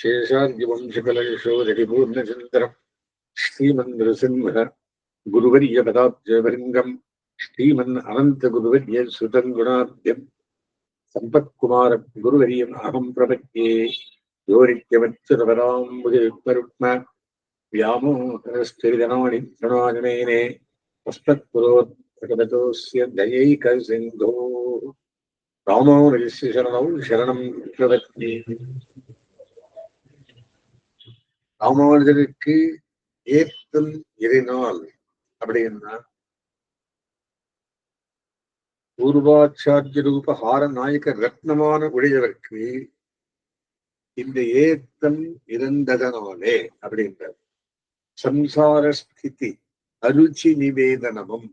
शेषाद्यवंशकलयशोधरिपूर्णचन्द्रम् श्रीमन्नृसिंह गुरुवर्यपदाब्जभृङ्गम् श्रीमन् अनन्तगुरुवर्य सुतम् गुणाब्ध्यम् सम्पत्कुमार गुरुवर्यम् अहम् प्रपद्ये योरित्यवच्युतपदाम्बुजयुग्मरुक्म व्यामोहरस्थिरिधनानि प्रणवाजनेने तस्मत्पुरोद्भगवतोऽस्य दयैकसिन्धोः रामानुजस्य शरणौ शरणम् प्रपद्ये. ராமானுஜருக்கு ஏத்தல் இறைநாள் அப்படின்னா பூர்வாச்சாரிய ரூப ஹார நாயக ரத்னமான உடையவருக்கு இந்த ஏத்தல் இருந்ததனாலே அப்படின்றார். சம்சார ஸ்திதி அருச்சி நிவேதனமும்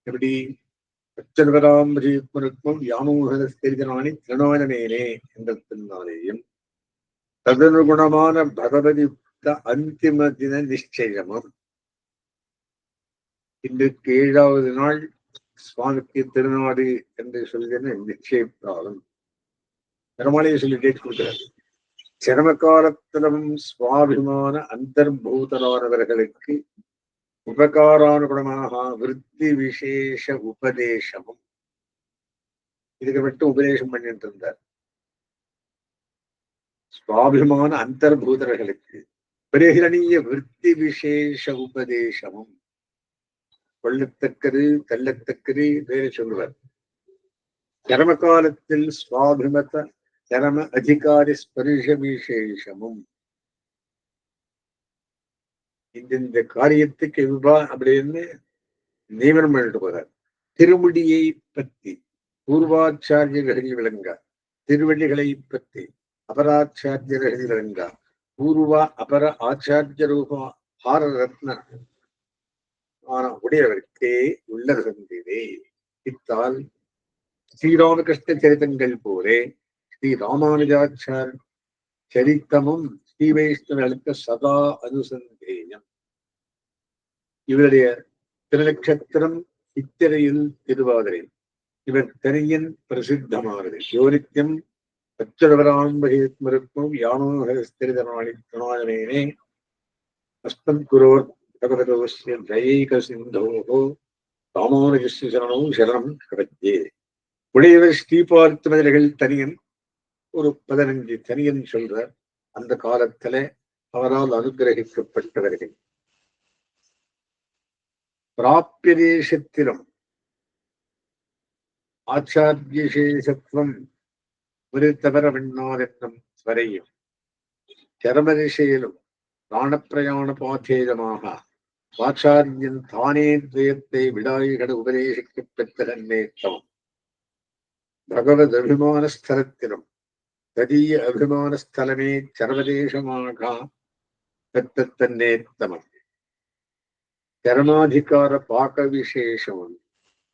எப்படி அச்சன்வராம்பரித்மருக்கும் யாமோகனானி திருநாயனேனே என்றாலேயும் ததனுகுணமான பகவதி அந்திம தின நிச்சயமும் இன்றைக்கு 7வது நாள் சுவாமிக்கு திருநாடு என்று சொல்லின நிச்சயித்தாலும் பெருமாளையை சொல்லி கேட்டு கொடுக்கிறார். சிரம காலத்திலும் சுவாபிமான அந்தர்பூதரானவர்களுக்கு உபகாரானுகுணமாக விருத்தி விசேஷ உபதேசமும் இதுக்கு மட்டும் உபதேசம் பண்ணிட்டு இருந்தார். சுவாபிமான அந்தர்பூதர்களுக்கு பிரகிரணிய விருத்தி விசேஷ உபதேசமும் கொள்ளத்தக்கது தள்ளத்தக்கது வேறு சொல்லுவார். சரம காலத்தில் சுவாபிமத சரம அதிகாரி ஸ்பர்ஷ விசேஷமும் இந்த காரியத்துக்கு அப்படின்னு நியமனம் பண்ணிட்டு போறார். திருமுடியை பற்றி பூர்வாச்சாரியர்களில் விளங்க, திருவள்ளிகளை பற்றி அபராச்சாரியர்கள் விளங்க, பூர்வ அபர ஆச்சாரிய ரூப ஹார ரத்ன உடையவர்க்கே உள்ளதே. இத்தால் ஸ்ரீராமகிருஷ்ண சரித்தங்கள் போலே ஸ்ரீ ராமானுஜாச்சார சரித்தமும் ஸ்ரீ வைஷ்ணவர்களுக்கு சதா அனுசந்தேயம். இவருடைய திருநட்சத்திரம் சித்திரையில் திருவாதிரை. இவர் தனியன் பிரசித்தமானது. யோனித்யம் அச்சரவராம்பரித்மருக்கும் யாமோகஸ்திரிதனானே அஸ்மத் குரோர் பகவதோஸ்ய தயைக சிந்தோஹோ ராமானுஜஸ்ய சரணோ சரணம் பிரபத்யே. உடையவர் ஸ்ரீபார்த்தமர்கள் தனியன் ஒரு 15 தனியன் சொல்றார். அந்த காலத்துல அவரால் அனுகிரகிக்கப்பட்டவர்கள் பிராபிய தேசத்திலும் ஆச்சாரியசேஷத்துவம் ஒரு தவற விண்ணார் என்னும் வரையும் சரமதிசையிலும் பிராணப்பிரயாண பாத்தேதமாக ஆச்சாரியன் தானே துயத்தை விடாய்கள் உபதேசிக்கப் பெற்ற நேற்றம் பகவத் அபிமான ஸ்தலத்திலும் ததீய அபிமான ஸ்தலமே சர்வதேசமாக பெற்ற தன்னேத்தமம் கர்மாதிகார பாக விசேஷமும்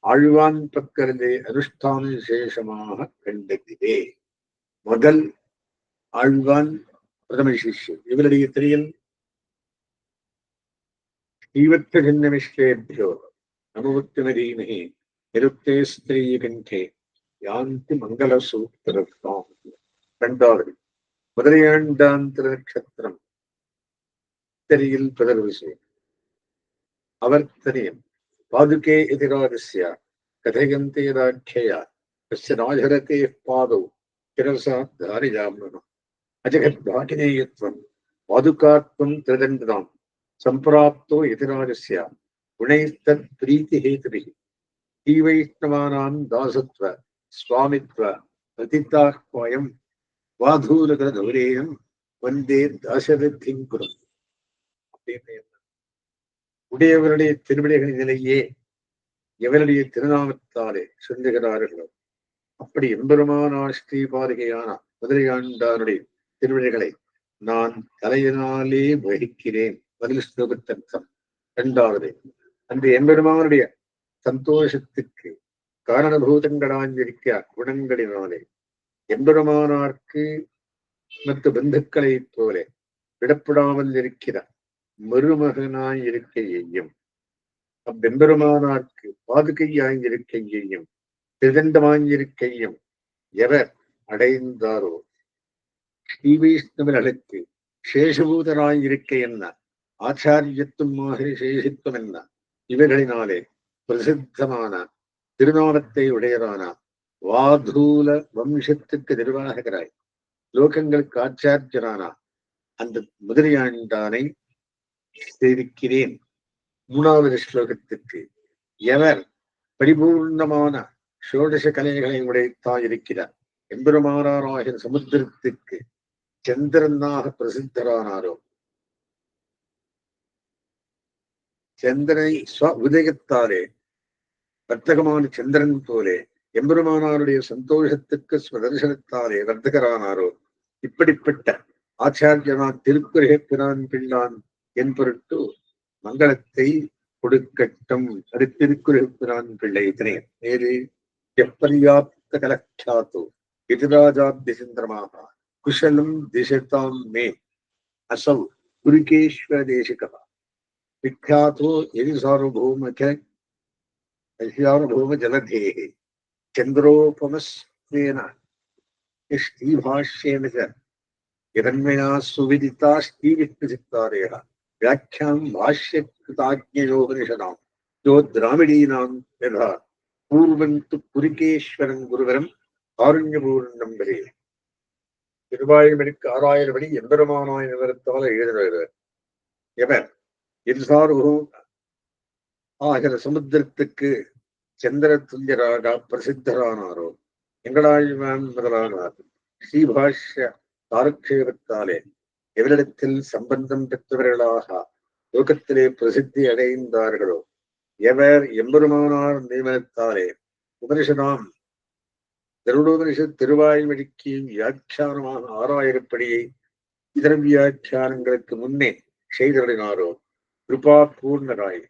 ஆழ்வான் பக்கருந்தே அனுஷ்டான விசேஷமாக கண்டதிலே. முதல் ஆழ்வான் பிரதம சிஷ்யன். இவருடைய திரையில் ஸ்ரீவத்ஷன்னமிஷ்டேபியோ நமவத்தினதீமஹி நிருப்தே ஸ்திரீ கண்டே யாந்தி மங்கள சூத்திரம். 2வது முதலையாண்டான் திருநட்சத்திரம் திரையில் பிரதம விஷயம். அவர் திரையம் பாதுகே எதிராரஸ்ய கதையந்தே ராட்சயா தஸ்ய ராஜரதே பாதௌ சிரசாத் தாரியாம்னனம் அஜகத்பாட்டினேயத்வம் பாதுகாத்வம் திருதண்டதாம் சம்பிராப்தோ எதிராரஸ்ய குணைஸ்தத் பிரீதி ஹேதுபிஹி ஸ்ரீவைஷ்ணவானாம் தாசத்வ சுவாமித்வ பிரதிதாஹ்வயம் வாதூலகர கௌரேயம் வந்தே தாசரத்தின் குரும். அப்படின்னு உடையவருடைய திருவிடைகளின் நிலையே எவருடைய திருநாமத்தாலே சொல்லுகிறார்களோ அப்படி எம்பெருமானார் ஸ்ரீபாரிகையான முதலையாண்டாருடைய திருவிடைகளை நான் தலையினாலே வகிக்கிறேன். பதில் ஸ்லோகத்தர்த்தம். 2வது அந்த எம்பெருமானுடைய சந்தோஷத்துக்கு காரணபூதங்களாஞ்சிருக்க குணங்களினாலே எம்பெருமானார்க்கு மற்ற பந்துக்களைப் போல விடப்படாமல் இருக்கிற மருமகனாய் இருக்கையையும் அவ்வெம்பெருமானார்க்கு பாதுகையாயிருக்கையையும் திருதண்டமாயிருக்கையும் எவர் அடைந்தாரோ ஸ்ரீ வைஷ்ணவர்களுக்கு சேஷபூதராயிருக்க என்ன, ஆச்சாரியத்துவமாக சேஷித்துவம் என்ன, இவைகளினாலே பிரசித்தமான திருநாமத்தை உடையதான வாதூல வம்சத்துக்கு நிர்வாகராய் லோகங்களுக்கு ஆச்சாரியரான அந்த முதலியாண்டானை சேவிக்கிறேன். மூணாவது ஸ்லோகத்திற்கு எவர் பரிபூர்ணமான ஷோடச கலைகளை உடைத்தாயிருக்கிறார் எம்பெருமானாராகிற சமுத்திரத்துக்கு சந்திரனாக பிரசித்தரானாரோ, சந்திரனை ஸ்வ உதயத்தாலே வர்த்தகமான சந்திரன் போலே எம்பெருமானாருடைய சந்தோஷத்துக்கு ஸ்வதர்சனத்தாலே வர்த்தகரானாரோ, இப்படிப்பட்ட ஆச்சாரியனா திருக்குறேப்பிரான் பிள்ளான் என் பொருட்டு மங்களத்தை கொடுக்கட்டும். அது திருக்குறேப்பிரான் பிள்ளை இத்தனை நேரு எப்பரியாப்த கலக்ஷாத்தோ எதிராஜாத்தியசந்திரமாக குஷலம் திசதாம் மே அசௌ குருகேஸ்வர தேசிகா விக்யாதோ எதி சார்வபௌம ஜலதேஹே சந்திரோபமஸ்வேன ஸ்ரீபாஷ்யேன யதன்மயா சுவிதிதா ஸ்ரீவிஷ்ணுசித்தாரேஹ வியாக்கியாம் பாஷ்யகிருதாஜ்ஞயோபனிஷதாம் யோ திராவிடீனாம் யதா பூர்வந்து புரிகேஸ்வரன் குருவரம் காருண்யபூர்ணம் வரே. திருவாயுமணிக்கு 6000 படி எம்பெருமானாய் நிவரத்தால் எழுதுகிறார். எவர் இருசார்வரும் ஆகிற சமுத்திரத்துக்கு சந்திர துல்யராக பிரசித்தரானாரோ, எங்களாழ்வான் முதலானார் ஸ்ரீபாஷ்ய காலக்ஷேபத்தாலே எவரிடத்தில் சம்பந்தம் பெற்றவர்களாக லோகத்திலே பிரசித்தி அடைந்தார்களோ, எவர் எம்பெருமானார் நியமனத்தாலே உபனிஷதாம் கருடோபனிஷத் திருவாய்மொழிக்கு வியாக்கியானமான 6000 படியை இதர வியாக்கியானங்களுக்கு முன்னே செய்தருளினாரோ, கிருபா பூர்ணராய்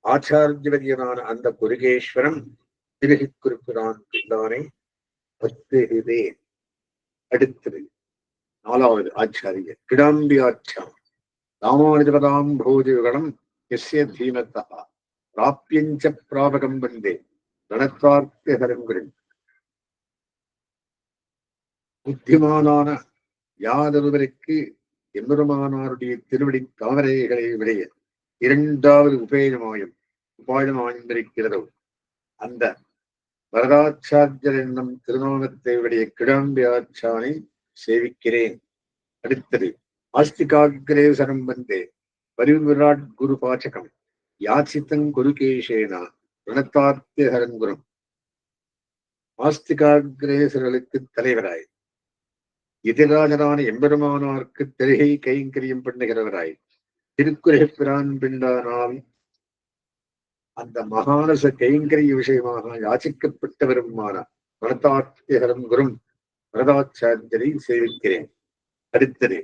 ஆச்சாரியவதியனான அந்த குருகேஸ்வரம் திருகி குறிப்பிடான் பிள்ளானை பத்துகிறே. அடுத்தது 4வது ஆச்சாரியர் கிடாம்பி ஆச்சாம் ராமானுஜபதாம் போஜுகளம் எஸ்ய தீமத்தா பிராபியஞ்ச பிராபகம் வந்தே நடத்தார்த்தகரங்குடன். புத்திமானான யாதொருவருக்கு எம்பெருமானாருடைய திருவடி தாமரைகளை விடைய 2வது உபாயமாயிருக்கிறதோ, அந்த வரதாச்சாரியர் என்னும் திருநாமத்தை உடைய கிடாம்பி ஆச்சானை சேவிக்கிறேன். அடுத்தது ஆஸ்திகாகிரே சரம் வந்தே பரிவிராட் குரு பாச்சகம் யாச்சித்தங் குருகேஷேனா ரணத்தார்த்தியகரங்குரம். ஆஸ்திகாகிரேசர்களுக்கு தலைவராய் எதிராஜரான எம்பெருமானாருக்கு தெருகை கைங்கரியம் பண்ணுகிறவராய் திருக்குறேப்பிரான் பிண்டானால் அந்த மகானச கைங்கரிய விஷயமாக யாச்சிக்கப்பட்டவருமான ரணத்தார்த்தியகரம் குரும் வரதாச்சாரியரை சேவிக்கிறேன். அடுத்தது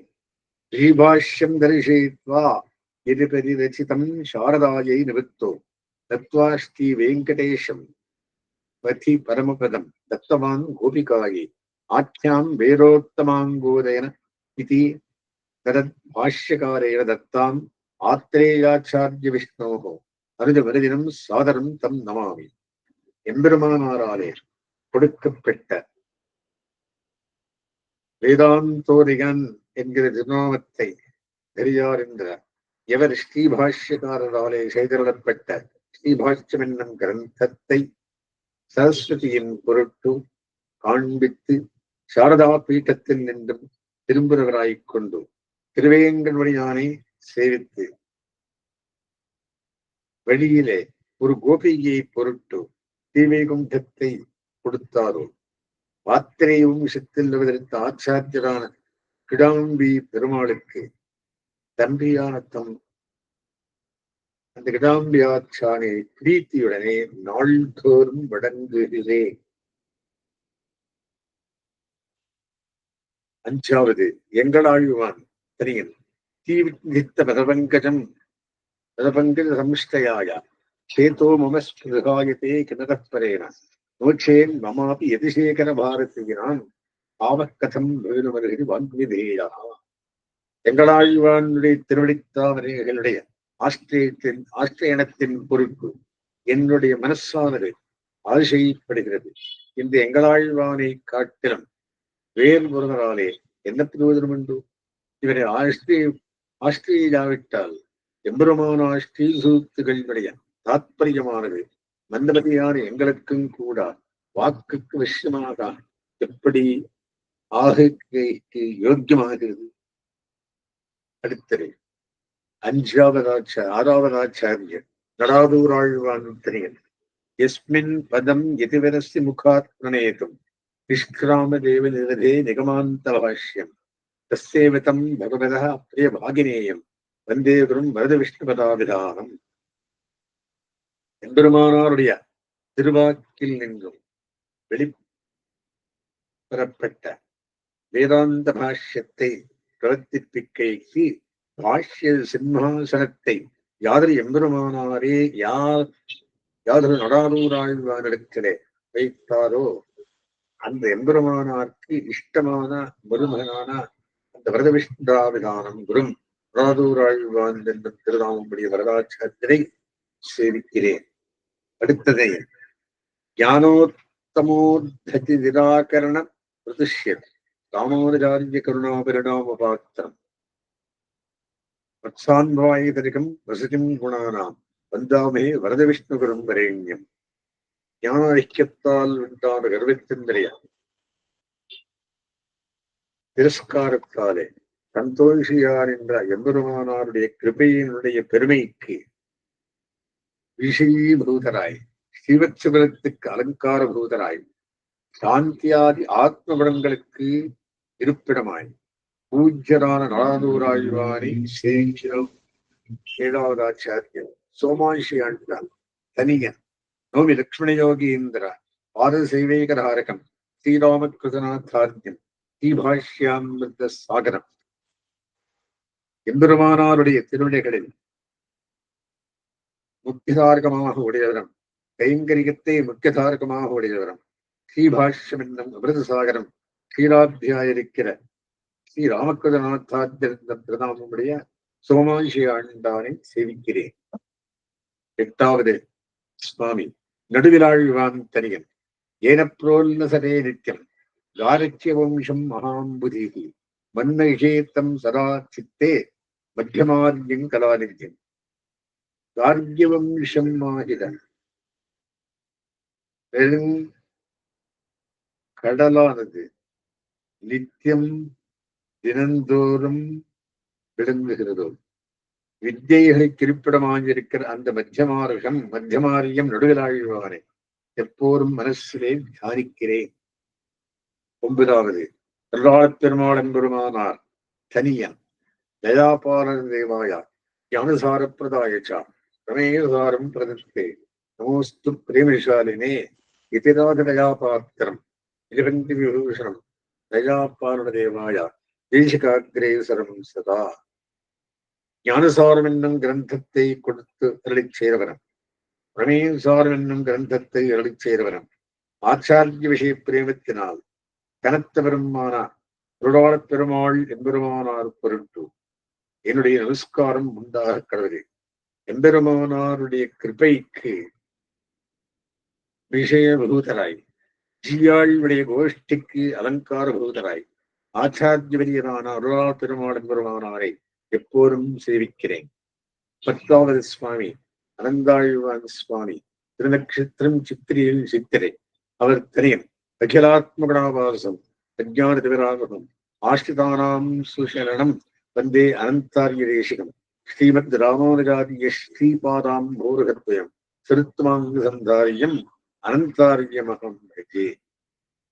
ஸ்ரீபாஷ்யம் தரிசயித்வா எது பரிரச்சிதம் சாரதாயை நிவத்தோ தத்வா ஸ்ரீ வெங்கடேஷம் பதி பரமபதம் தத்தவான் கோபிகாயை ஆख्याம் வேரோத்தமாங்கோதயன இதி ததத் பாஷ்யகாரேன தத்தாம் ஆத்ரேயாச்சாரிய விஷ்ணோஹோ அனுஜ வருதினம் சாதரம் தம் நமாமி. எம்பெருமானாராலே கொடுக்கப்பட்ட வேதாந்தோரிகன் என்கிற திருநாமத்தை பெரியார் என்ற எவர் ஸ்ரீபாஷ்யக்காரராலே செய்தருளப்பட்ட ஸ்ரீபாஷ்யம் என்னும் கிரந்தத்தை சரஸ்வதியின் பொருட்டு காண்பித்து சாரதா பீட்டத்தில் நின்றும் திரும்புகிறவராய்க் கொண்டு திருவேங்கடவடியானை சேவித்து வழியிலே ஒரு கோபிகையை பொருட்டு தீவைகுண்டத்தை கொடுத்தாரோ, பாத்திரையும் விஷத்தில் அவதரித்த ஆச்சாரியரான கிடாம்பி பெருமாளுக்கு தம்பியான தம் அந்த கிடாம்பி ஆச்சானை பிரீத்தியுடனே நாள்தோறும் வணங்குகிறேன். 5வது எங்களாழ்வான் தனியன் தீவித்த பதபங்கஜம் பதபங்கஜ சம்ஷ்டயாய சேதோ மம ஸ்பிருகாயத்தே கிணதப்பரேன நோச்சேன் மமாபி யதிசேகர பாரதியினான் ஆவக்கதம் வேணுமருகி வான்விதேயா. எங்களாழ்வானுடைய திருவடித்தாமரைகளுடைய ஆஷ்டயனத்தின் பொருட்டு என்னுடைய மனசானது ஆசைப்படுகிறது. இந்த எங்களாழ்வானை காட்டிலும் வேறு ஒருவராலே என்ன பிரயோஜனம் உண்டு? இவரை ஆஷ்டியாவிட்டால் எம்பெருமானார் ஸ்ரீசூக்திகளுடைய தாத்பரியமானது மந்தமதியான எங்களுக்கும் கூட வாக்குக்கு விஷயமாக எப்படி ஆகைக்கு யோக்கியமாகிறது. அடுத்தது ஆறாவதாச்சாரியர் நடாதூராழ்வான் திரையன் எஸ்மின் பதம் எதிவரசி முகாத் பிரணேதும் நிஷ்கிராம தேவ நிரதே நிகமாந்த பாஷ்யம் தஸ்யேவதம் பகவதः பிரிய பாகினேயம் வந்தே குரும் வரத விஷ்ணுபதாபிதானம். எம்பெருமானாருடைய திருவாக்கில் நின்றும் வெளிப்பெறப்பட்ட வேதாந்த பாஷ்யத்தை பிரவர்த்திப்பிக்கைக்கு பாஷ்ய சிம்மாசனத்தை யாதொரு எம்பெருமானாரே யாதொரு நடாதூராழ்வானிடத்திலே வைத்தாரோ அந்த எம்பெருமானாருக்கு இஷ்டமான மருமகனான அந்த வரத விஷ்ணுதாபிதானம் குரும் நடாதூராழ்வான் என்ற திருநாமமுடைய வரதாச்சாரியரை சேவிக்கிறேன். அடுத்ததை ஞானோத்தமோத்தி நிராகரண பிரதிஷ்யத் ராமானுஜாரிய கருணாபரிணாம பாத்திரம் வத்சான்வாயுதரிகம் வசதிம் குணானாம் வந்தாமே வரத விஷ்ணுகுரும் வரேண்யம். ஞான ஐக்கியத்தால் உண்டான கர்வத்தினுடைய திரஸ்காரத்தாலே சந்தோஷியார் என்ற எம்பெருமானாருடைய கிருபையினுடைய பெருமைக்கு விஷயீபூதராய் ஸ்ரீவத்சபலத்துக்கு அலங்கார பூதராய் சாந்தியாதி ஆத்மகுணங்களுக்கு இருப்பிடமாய் பூஜ்யரான நடாதூராழ்வானை சேவிக்கிறோம். ஏழாவதாச்சாரியர் சோமாஷி ஆண்டான் தனியன் நோமி லக்ஷ்மணயோகீந்திர பாரசைவேகராரகம் ஸ்ரீராமகிருதநாத்தார்த்தியம் ஸ்ரீபாஷ்யாமிருத சாகரம். எம்பெருமானாருடைய திருவிடைகளில் முக்கியதாரகமாக உடையவரம் கைங்கரியத்தை முக்கியதாரகமாக உடையவரம் ஸ்ரீபாஷ்யம் என்னும் அமிர்த சாகரம் ஸ்ரீராத்தியாயிருக்கிற ஸ்ரீராமகிருதநாத்தார்த்த திருநாமமுடைய சோமாஷி ஆண்டானை சேவிக்கிறேன். எட்டாவது சுவாமி நடுவிலாழ்வான் தனியன் ஏனப்ரோல்லசரே நித்யம் காரட்சிய வம்சம் மகாம்புதீகி மன்மகிஷேத்தம் சதா சித்தே மத்தியமார்யம் கலாநித்யம். கார்கியவம்சம் ஆகித பெரும் கடலானது நித்தியம் தினந்தோறும் விளங்குகிறதோ வித்யைகளுக்கு இருப்பிடமாயிருக்கிற அந்த மத்தியமாரியம் நடுவிலாழ்வானை எப்போதும் மனசிலே தியானிக்கிறேன். ஒன்பதாவது பெருமாள் பெருமானார் தனியன் தயாபாலர் தேவாயா ஞானசார பிரதாயச்சா பிரமேயசாரம் பிரதத்தே நமோஸ்து பிரேமசாலினே இதிராஜ தயாபாத்திரம் இலவந்தி விபூஷணம் தயாபாலன தேவாயா தேசிகாகிரேசரம் சதா. ஞானசாரம் என்னும் கிரந்தத்தை கொடுத்து அருளிச் சேரவனம் பிரமேயசாரம் என்னும் கிரந்தத்தை அருளிச் சேரவனம் ஆச்சாரிய விஷய பிரேமத்தினால் கனத்த பெருமான அருளாளப் பெருமாள் எம்பெருமானார் பொருட்டு என்னுடைய நமஸ்காரம் உண்டாக கடவுளே. எம்பெருமானாருடைய கிருபைக்கு விஷய பகூதராய் ஜியாளுடைய கோஷ்டிக்கு அலங்கார பகூதராய் ஆச்சாரியவரியனான அருளாளப் பெருமாள் எம்பெருமானாரை எப்போதும் சேவிக்கிறேன். பத்தாவது சுவாமி அனந்தாழ்வான் சுவாமி திருநக்ஷத்திரம் சித்திரையில் சித்திரை அவர் தனியன் அகிலாத்மகுணாபாசம் அஜான திவராகம் ஆஷ்டிதானாம் சுஷரணம் வந்தே அனந்தாரிய தேசிகம் ஸ்ரீமத் ராமானுஜாரிய ஸ்ரீபாதாம் போருகத்வயம் சிறுத்மாங்க சந்தாரியம் அனந்தாரியமகம்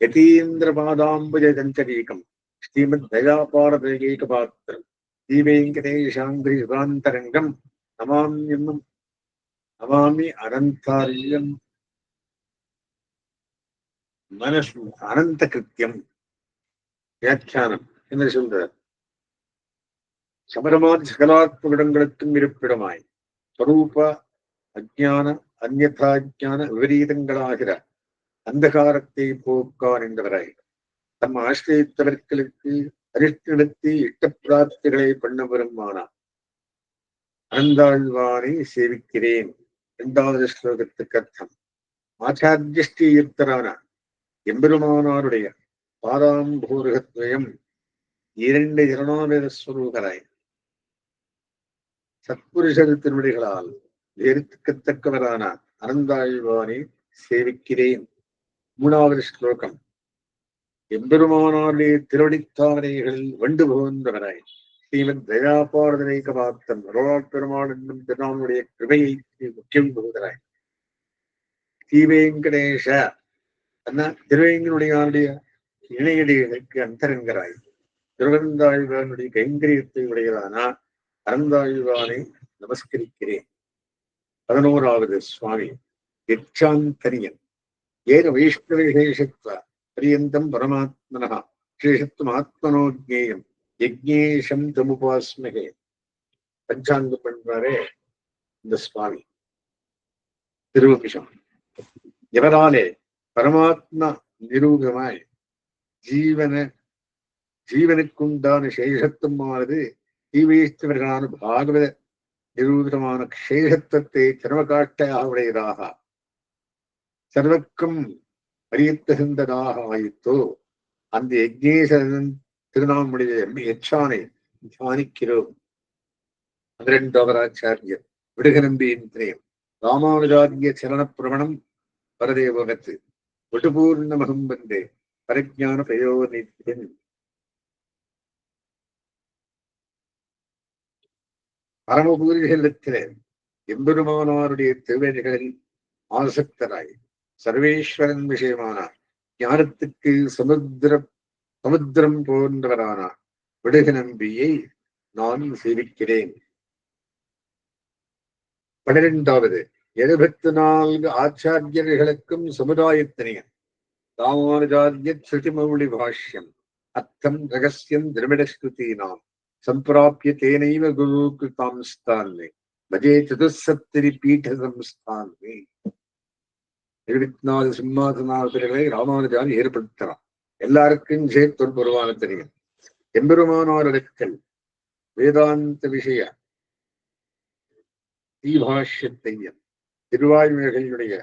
யதீந்திர பாதாம்புஜ சஞ்சரீகம் ஸ்ரீமத் தயாபாரதேக பாத்திரம் ஸ்ரீவேங்கடேஷாங்கிரி யுகாந்தரங்கம் நமாமி அனந்தாரியம் மனசு அனந்த கிருத்தியம். வியாக்கியானம் என்ன சொல்றார்? சபரமாதி சகலாத்மகங்களுக்கும் இருப்பிடமாய் ஸ்வரூப அஜான அந்யதாஜான விபரீதங்களாகிற அந்தகாரத்தை போக்கான் என்றவராய் தம் ஆசிரியத்தவர்களுக்கு அரிஷ்டெடுத்து இஷ்ட பிரார்த்திகளை பண்ண வருமானார் அனந்தாழ்வானை சேவிக்கிறேன். இரண்டாவது ஸ்லோகத்துக்கு அர்த்தம் ஆச்சாரியஸ்ரீயுக்தரான எம்பெருமானாருடைய பாதாம்போருகத்வயம் இரண்டு ஜனநாயகஸ்வரூபராய் சத்புருஷர் திருவடிகளால் ஏற்கத்தக்கவரான அனந்தாழ்வானை சேவிக்கிறேன். மூணாவது ஸ்லோகம். எம்பெருமானாருடைய திருவடித்தாமரைகளில் வண்டு புகுந்தவராய் ஸ்ரீமத் தயாபாரதனைக்க பார்த்தன் பெருமாள் என்னும் திருநாமனுடைய கிருபையை முக்கியம் புகுதராய் ஸ்ரீவேங்கடேஷ திருவேங்கனுடைய இணையடிகளுக்கு அந்தரங்கராய் திருவந்தாழ்வானுடைய கைங்கரியத்தை உடையதான அறந்தாழ்வானை நமஸ்கரிக்கிறேன். 11வது சுவாமி. யச்சாந்தரியன் ஏன வைஷ்ணவ விசேஷத்வ பரியந்தம் பரமாத்மனः விசேஷத்துவம் ஆத்மனோ ஜ்ஞேயம் யஜ்ஞேஷம் தமுபாஸ்மகே. பஞ்சாங்கம் பண்றாரே இந்த சுவாமி திருவபிஷம். எவராலே பரமாத்மா நிரூபமாய் ஜீவனுக்குண்டான சேஷத்துவமானது தீவைஷ்ணவர்களான பாகவத நிரூபிதமான சேஷத்துவத்தை சர்வகாட்டையாக உடையதாக சர்வக்கும் அறியத்தகுந்ததாக ஆயித்தோ அந்த யஜ்ஞேசன் திருநாமுடைய யச்சானை தியானிக்கிறோம். 12வது ஆச்சாரியர் விடுகநம்பியின் திரயம் ராமானுஜாரிய சரண பிரவணம் பரதேவகத்து வட்டுபூர்ணமகம் வந்தே பரஜான பிரயோநித்தியன். பரமபூரிகளத்திலே எம்பெருமானாருடைய திருவேணிகளில் ஆசக்தராய் சர்வேஸ்வரன் விஷயமான ஞானத்துக்கு சமுத்திரம் போன்றவரான விடுக நம்பியை நான் சேவிக்கிறேன். 12வது 74 ஆச்சாரியர்களுக்கும் சமுதாயத்தினையன் ராமானுஜாரிய ஸ்ருதிமௌளி பாஷ்யம் அர்த்தம் ரகசியம் திரவிடஸ்ருதீனாம் சம்பிராபிய தேனைவ குருகிருதாம் ஸ்தான்மே பஜே சதுசப்தரி பீட சம்ஸ்தான்மே. 74 சிம்மாசனாசிரியர்களை ராமானுஜான் ஏற்படுத்தலாம். எல்லாருக்கும் சேர்த்து ஒரு பொருவான தெரியும். எம்பெருமானாரிடத்தில் வேதாந்த விஷய தீபாஷ்யத்தையும் திருவாய்மொழிகளுடைய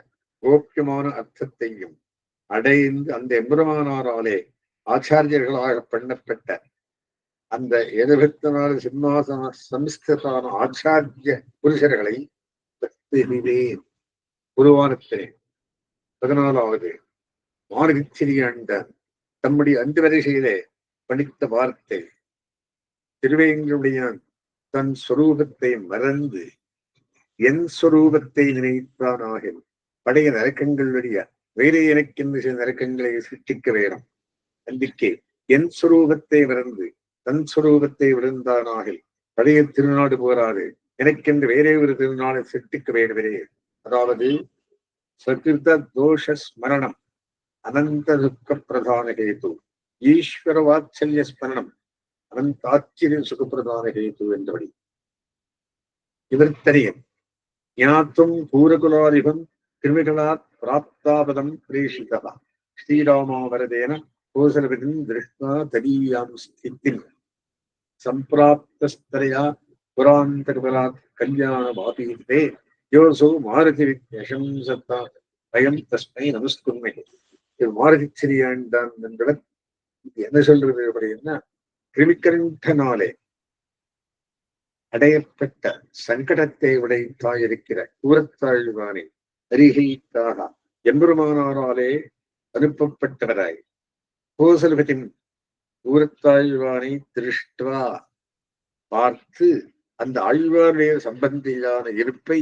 கோப்பியமான அர்த்தத்தையும் அடைந்து அந்த எம்பெருமானாராலே ஆச்சாரியர்களாக பண்ணப்பட்ட அந்த 74 சிம்மாசன சம்ஸ்கிருதான ஆச்சாரிய புருஷர்களை உருவானத்தினேன். 14வது மார்கச்சிரியாண்ட தம்முடைய அந்த வரிசையிலே படித்த வார்த்தை திருவேங்களுடைய தன் சொரூபத்தை மறந்து என் சொரூபத்தை நினைத்தானாக படைய நரக்கங்களுடைய வேறு எனக்கென்று சில நரக்கங்களை சிருஷ்டிக்க வேணும். நம்பிக்கை என் சொரூபத்தை மறந்து தன் சொரூபத்தை விழுந்தானாக பழைய திருநாடு போராது எனக்கென்று வேறே ஒரு திருநாளை சிருஷ்டிக்க வேண்டுமே. அதாவது சகிருத தோஷ ஸ்மரணம் அனந்த துக்க பிரதான ஹேது ஈஸ்வர வாத்சல்ய ஸ்மரணம் அனந்தாச்சரிய சுகப்பிரதான ஹேது என்றபடி இவர்த்தனியன் ஞாத்தும் பூரகுலாதிபம் கிருமிகளாத் பிராப்தாபதம் பிரேஷிதா ஸ்ரீராமாவரதேன கோசலபதின் திருஷ்ணா ததீயாம் ஸ்தித்தின் சம்பிராப்தஸ்தரையா புராந்தகபலாத் கல்யாண வாபீதே யோசோ மாருதி வித்யசம்சத்தா பயம் தஸ்மை நமஸ்குர்மே. இது மாருதி சிறியாண்டான் என்பவர் என்ன சொல்றது அப்படின்னா, கிருமிக்கண்டனாலே அடையப்பட்ட சங்கடத்தை உடைத்தாயிருக்கிற கூரத்தாழ்வானை அருகைக்காக எம்பெருமானாராலே அனுப்பப்பட்டவராய் கோசலபதின் கூரத்தாழ்வானை திருஷ்டுவா பார்த்து அந்த ஆழ்வாருடைய சம்பந்தியான இருப்பை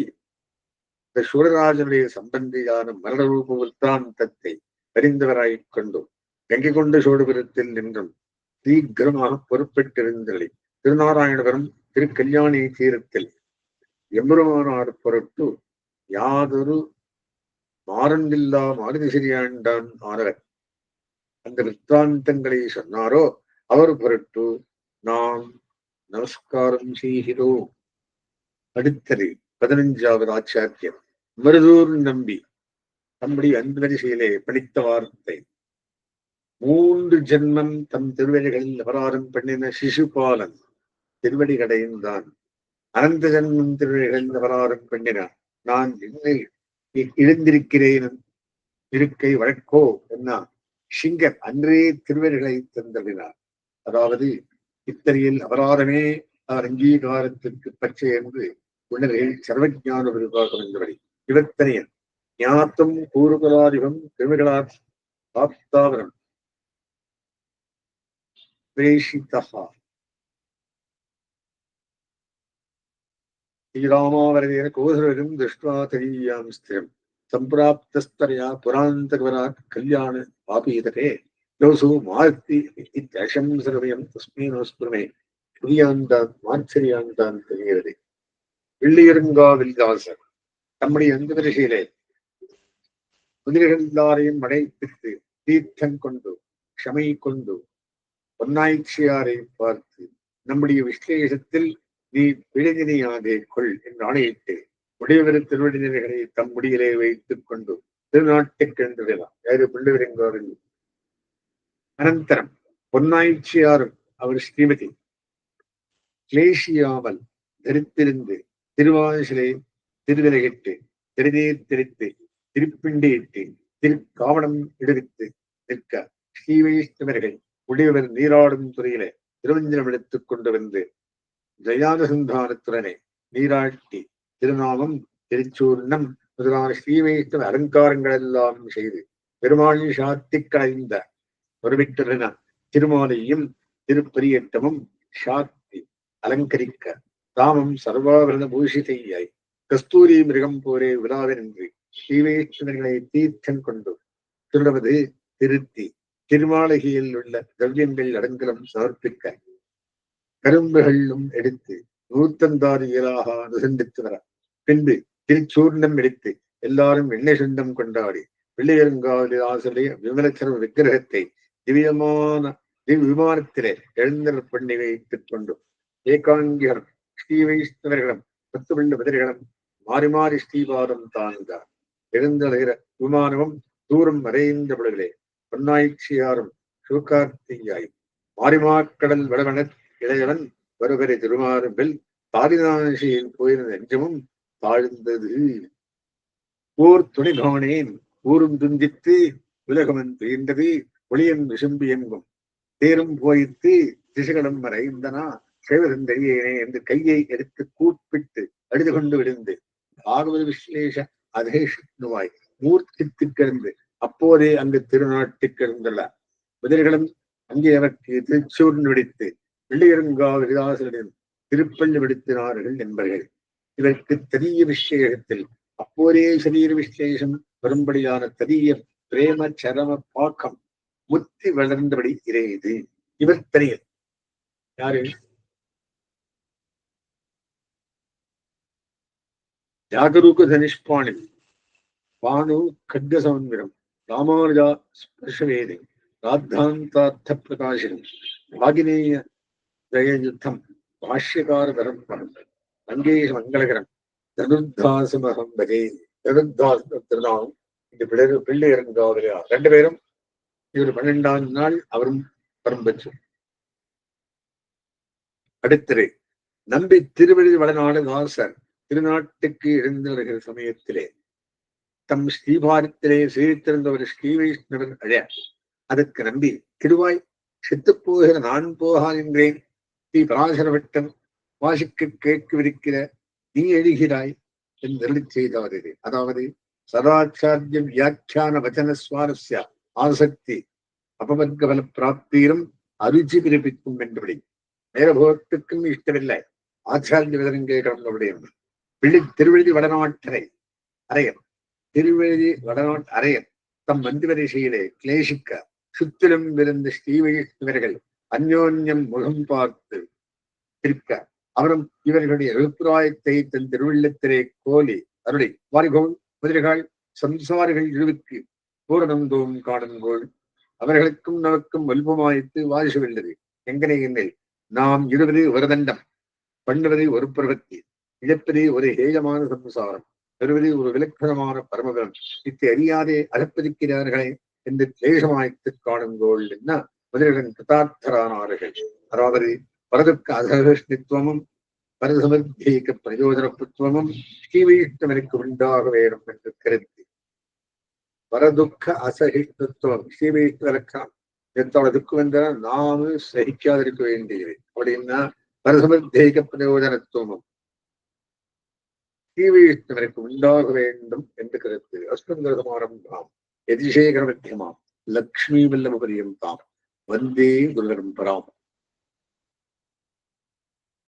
இந்த சூரராஜனுடைய சம்பந்தியான மரணரூப விற்த்தாந்தத்தை அறிந்தவராய்க் கொண்டும் கங்கை கொண்ட சோழபுரத்தில் நின்றும் சீக்கிரமாக பொறுப்பெற்றிருந்தலை திருநாராயணபுரம் திருக்கல்யாணி தீரத்தில் எம்பெருமானார் பொருட்டு யாதொரு மாறந்தில்லா மாருதி சிறியாண்டான் ஆனவர் அந்த விற்த்தாந்தங்களை சொன்னாரோ அவர் பொருட்டு நாம் நமஸ்காரம் செய்கிறோம். அடுத்தது 15வது ஆச்சாரியர் மருதூர் நம்பி தம்முடைய அந்த வரிசையிலே படித்த வார்த்தை 3 ஜென்மம் தம் திருவடிகளில் அபராதம் பண்ணின சிசுபாலன் திருவடி கடைந்தான். அனந்த ஜன்மம் திருவடிகளில் அபராதம் பண்ணினான். நான் என்னை இழந்திருக்கிறேன் இருக்கை வழக்கோ என்ன சிங்கர் அன்றே திருவடிகளை தந்தவினார். அதாவது இத்தனையில் அபராதமே அவர் அங்கீகாரத்திற்கு பச்சை என்று உணர்வில் சர்வஜான விரிவாக்கம் என்றபடி இவத்தனையன் ஞாத்தும் கூறுகளாதிகம் கிருமிகளாத் ஆப்தாவரம் பிரேஷிதா ஸ்ரீராமாவரதேன கோசரம் திருஷ்டுவா ததீயாம் ஸ்திரம் சம்பிராப்தஸ்தரையா புராந்தகவராட் கல்யாண பாபீதகே யோசு மாருத்தி இத்தியசம் சர்வயம் தஸ்மை நமஸ்குருமே புரியாந்தான் மாச்சரியாந்தான் தெரிகிறது. வெள்ளியருங்காவில்தாசர் தம்முடைய அந்த வரிசையிலே குதிரைகள் எல்லாரையும் மடைப்பித்து தீர்த்தம் கொண்டு க்ஷமை கொண்டு பொன்னாய்ச்சியாரை பார்த்து நம்முடைய விசேஷத்தில் நீ பிழைதினையாதே கொள் என்று ஆணையிட்டு உடையவர் திருவடிகளை தம் முடியிலே வைத்துக் கொண்டு திருநாட்டுக்கு எழுந்துவிடலாம். யாரு பிள்ளைவரெங்காரில் அனந்தரம் பொன்னாய்ச்சியாரும் அவர் ஸ்ரீமதி கிளேஷியாமல் தரித்திருந்து திருவாசிலை திருவிலகிட்டு திருநீர் திரித்து திருப்பிண்டியிட்டு திருக்காவணம் இடுவித்து நிற்க ஸ்ரீ வைஷ்ணவர்கள் உடையவர் நீராடும் துறையிலே திருவஞ்சனம் எடுத்துக் கொண்டு வந்து ஜயானசந்தானத்துடனே நீராட்டி திருநாமம் திருச்சூர்ணம் முதலான ஸ்ரீ வைஷ்ணவ அலங்காரங்கள் எல்லாம் செய்து பெருமாள் சாத்தி கலைந்த ஒருவிட்டன திருமாலையும் திருப்பரியட்டமும் சாத்தி அலங்கரிக்க தாமம் சர்வாபரண பூஷிதையாய் கஸ்தூரி மிருகம் போரே விழாவினின்றி ஸ்ரீ வைஷ்ணவர்களை தீர்த்தம் கொண்டு திருடுவது திருத்தி திருமாளிகையில் உள்ள திரவியங்கள் அடங்கலம் சமர்ப்பிக்க கரும்புகளும் எடுத்து நூத்தந்தாரிகளாக அனுசந்தித்து வர பின்பு திருச்சூர்ணம் எடுத்து எல்லாரும் எண்ணெய் சுண்டம் கொண்டாடி பிள்ளையருங்காவலிதாசருடைய விமலச்சர்வ விக்கிரகத்தை திவ்யமான விமானத்திலே எழுந்தர் பண்ணி வைத்துக் கொண்டு ஏகாங்கிகரம் ஸ்ரீ வைஷ்ணவர்களும் பத்துள்ள பதிரிகளும் மாறி மாறி ஸ்ரீபாதம் தாழ்ந்தார். எழுந்தழுகிற விமானமும் தூரம் மறைந்த பொழுதிலே பொன்னாய்ச்சியாரும் சிவகார்த்தியாயும் மாரிமாக்கடல் வடவன இளையவன் வருவரை திருமாறும்பில் தாரிநாசியில் போயிருந்த நெஞ்சமும் தாழ்ந்தது. ஓர் துணை கவனேன் ஊரும் துந்தித்து உலகமன் துயின்றது ஒளியன் விசும்பி எங்கும் தேரும் போயித்து திசைகளும் மறைந்தனா சேவதந்தரியேனே என்று கையை எடுத்து கூப்பிட்டு அழுது கொண்டு விழுந்து ஆகவது விஸ்லேஷ அதேஷனுவாய் மூர்த்தித்து கிடந்து அப்போதே அங்கு திருநாட்டுக்கு இருந்துள்ள குதிரைகளும் அங்கே அவருக்கு திருச்சூர்ந்து விடுத்து வெள்ளியருங்காவிதாசரிடம் திருப்பள்ளி விடுத்தினார்கள் என்பர்கள். இதற்கு தரிய விசேஷத்தில் அப்போதே சரீர விசேஷம் வரும்படியான தரிய பிரேம சரம பாக்கம் முத்தி வளர்ந்தபடி இறையுது. இவர் தனியர் யாரு? ஜாகரூக தனிஷ்பாணி பானு கட்க சமன்விரம் ராமானுஜா ஸ்பர்ஷவேதி ராத்தாந்தார்த்த பிரகாசினம் பாகினேய ஜயயுத்தம் பாஷ்யகார பரம்பரம் மங்கேஷ மங்களகரம் தனுர்தாசமகம் பகே தனுர்தாச திருநாமம் இந்த பிள்ளையரங்காவிலே ரெண்டு பேரும் இவர் 12ஆம் நாள் அவரும் பரம்பெற்று. அடுத்தது நம்பி திருவழி வடநாடு தாசர் திருநாட்டுக்கு எழுந்திருக்கிற சமயத்திலே தம் ஸ்ரீபாரத்திலே சீர்த்திருந்த ஒரு ஸ்ரீ வைஷ்ணவர் அழ அதற்கு நம்பி திருவாய் செத்துப்போகிற நான் போகான் என்றேன் ஸ்ரீ பராசரவட்டம் வாசிக்க கேட்கவிருக்கிற நீ எழுகிறாய் என்று அருளி செய்தார். இது அதாவது சதாச்சாரிய வியாக்கியான வச்சன சுவாரஸ்ய ஆசக்தி அபவர்க்க பல பிராப்தியிலும் அருச்சி பிறப்பிக்கும் என்படி நேரபோகத்துக்கும் இஷ்டமில்லை ஆச்சாரிய விதனங்கே கடந்தவுடைய திருவெழுதி வடநாட்டரை அரையர் திருவெழுதி வடநாட்டு அரையர் தம் மந்திவரிசையிலே கிளேசிக்க சுத்திலும் விருந்த ஸ்ரீ வைஷ்ணவர்கள் அந்யோன்யம் முகம் பார்த்து இருக்க அவரும் இவர்களுடைய அபிப்பிராயத்தை தன் திருவிழத்திலே கோலி அருளை வாரிகோள் குதிரைகள் சம்சாரிகள் இழுவுக்கு பூரணந்தோம் காணுங்கோள் அவர்களுக்கும் நமக்கும் வல்பமாய்த்து வாரிசுவல்லது எங்கனை எண்ணில் நாம் இருவது ஒரு தண்டம் பண்ணுவதை ஒரு பிரவத்தி இழப்பதே ஒரு ஹேயமான சம்சாரம் பெறுவதே ஒரு விலக்கணமான பரமபலம் இத்தை அறியாதே அகப்பதிக்கிறார்களே என்று கிளேசமாய்த்து காணுங்கோள் என்ன முதலிடன் கிருதார்த்தரானார்கள். அதாவது பரதுக்க அசகிஷ்ணித்துவமும் பரசமர்த்தியக்க பிரயோஜனத்துவமும் ஸ்ரீ வைஷ்ணவனுக்கு உண்டாக வேண்டும் என்று கருதி பரதுக்க அசகிஷ்ணுத்துவம் ஸ்ரீ வைஷ்ணவ லட்சணம் எத்தோட துக்கம் என்ற நாம சகிக்காதிருக்க வேண்டியது அப்படின்னா பரசமத்தேக பிரயோஜனத்துவம் ஸ்ரீவைஷ்ணவருக்கு உண்டாக வேண்டும் என்று கருத்து. அஸ்மத்கிருதமாரம்பாம் யதிசேகர மத்தியமாம் லக்ஷ்மி வல்லப பரியந்தாம் வந்தே குருபரம்பராம்.